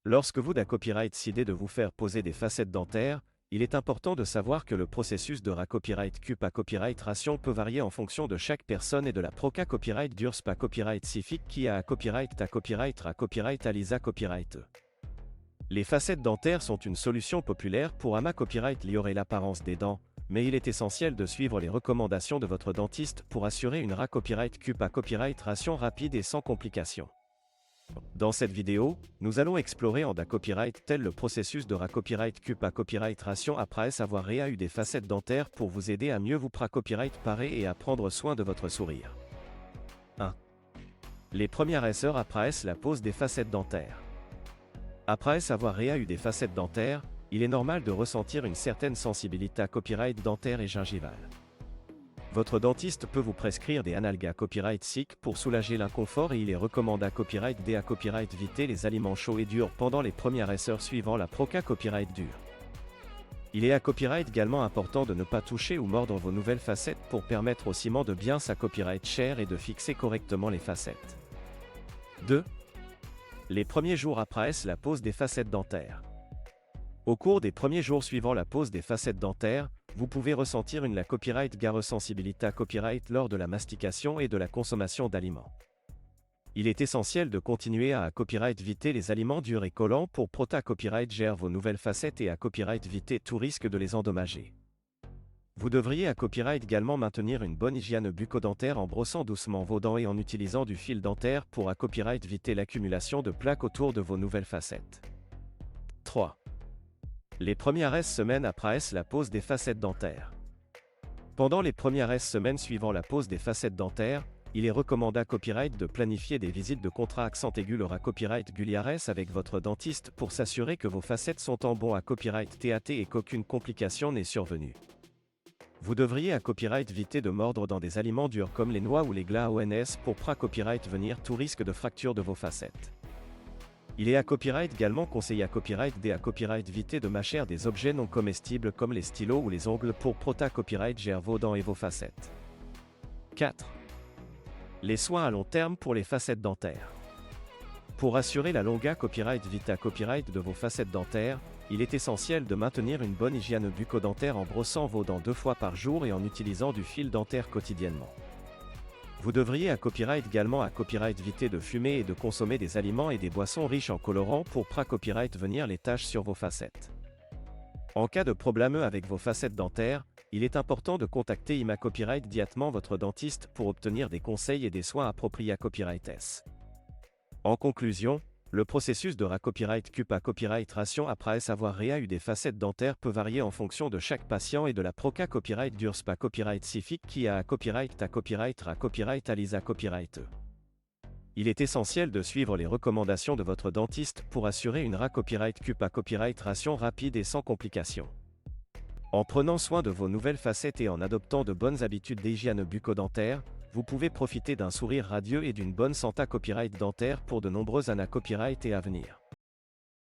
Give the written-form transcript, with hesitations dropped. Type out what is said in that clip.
Lorsque vous copyright décidez de vous faire poser des facettes dentaires, il est important de savoir que le processus de copyright CUP à copyright ration peut varier en fonction de chaque personne et de la proca copyright d'URSP à copyright CIFIC qui a copyright à copyright à Lisa copyright. Les facettes dentaires sont une solution populaire pour ama copyright liorer l'apparence des dents, mais il est essentiel de suivre les recommandations de votre dentiste pour assurer une copyright CUP à copyright ration rapide et sans complications. Dans cette vidéo, nous allons explorer en copyright tel le processus de copyright CUP à copyright ration après avoir eu des facettes dentaires pour vous aider à mieux vous copyright parer et à prendre soin de votre sourire. 1. Les premières heures après la pose des facettes dentaires. Après avoir eu des facettes dentaires, il est normal de ressentir une certaine sensibilité à copyright dentaire et gingivale. Votre dentiste peut vous prescrire des analgas copyright SIC pour soulager l'inconfort et il est recommandé à copyright D à copyright éviter les aliments chauds et durs pendant les premières heures suivant la proca copyright dure. Il est à copyright également important de ne pas toucher ou mordre vos nouvelles facettes pour permettre au ciment de bien sa copyright chair et de fixer correctement les facettes. 2. Les premiers jours après la pose des facettes dentaires. Au cours des premiers jours suivant la pose des facettes dentaires, vous pouvez ressentir une copyright sensibilité à copyright lors de la mastication et de la consommation d'aliments. Il est essentiel de continuer à copyright éviter les aliments durs et collants pour copyright gère vos nouvelles facettes et à copyright éviter tout risque de les endommager. Vous devriez à copyright également maintenir une bonne hygiène bucco-dentaire en brossant doucement vos dents et en utilisant du fil dentaire pour à copyright éviter l'accumulation de plaques autour de vos nouvelles facettes. 3. Les premières semaines après la pose des facettes dentaires. Pendant les premières semaines suivant la pose des facettes dentaires, il est recommandé à copyright de planifier des visites de contrat accent aigu à copyright Guliares avec votre dentiste pour s'assurer que vos facettes sont en bon à copyright TAT et qu'aucune complication n'est survenue. Vous devriez à copyright éviter de mordre dans des aliments durs comme les noix ou les glas ONS pour copyright venir tout risque de fracture de vos facettes. Il est à copyright également conseillé à copyright D à copyright éviter de mâcher des objets non comestibles comme les stylos ou les ongles pour copyright gère vos dents et vos facettes. 4. Les soins à long terme pour les facettes dentaires. Pour assurer la longue copyright vita copyright de vos facettes dentaires, il est essentiel de maintenir une bonne hygiène bucco-dentaire en brossant vos dents 2 fois par jour et en utilisant du fil dentaire quotidiennement. Vous devriez à copyright également à copyright éviter de fumer et de consommer des aliments et des boissons riches en colorants pour copyright venir les taches sur vos facettes. En cas de problème avec vos facettes dentaires, il est important de contacter IMA Copyright immédiatement votre dentiste pour obtenir des conseils et des soins appropriés à copyright S. En conclusion, le processus de copyright CUP à copyright ration après avoir eu des facettes dentaires peut varier en fonction de chaque patient et de la proca copyright d'URSP à copyright CIFIC qui a copyright à Lisa copyright. Il est essentiel de suivre les recommandations de votre dentiste pour assurer une copyright CUP à copyright ration rapide et sans complications. En prenant soin de vos nouvelles facettes et en adoptant de bonnes habitudes d'hygiène bucco-dentaire, vous pouvez profiter d'un sourire radieux et d'une bonne santé copyright dentaire pour de nombreuses années copyright et à venir.